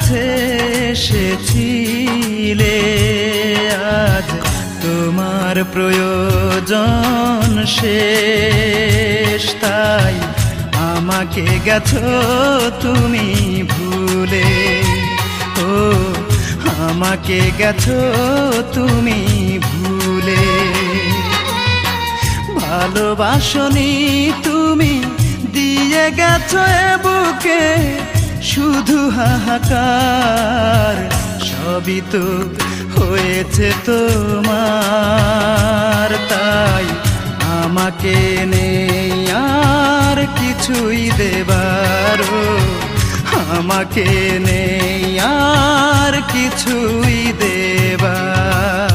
কাছে এসেছিলে, আজ তোমার প্রয়োজন শেষ, তাই আমাকে গেছো তুমি ভুলে। ও আমাকে গেছো তুমি ভুলে। ভালোবাসনি তুমি, দিয়ে গেছো এ বুকে শুধু হাহাকার। সবই তো হয়েছে তোমার, তাই আমাকে নেই আর কিছুই দেবার। আমাকে নেই আর কিছুই দেবার।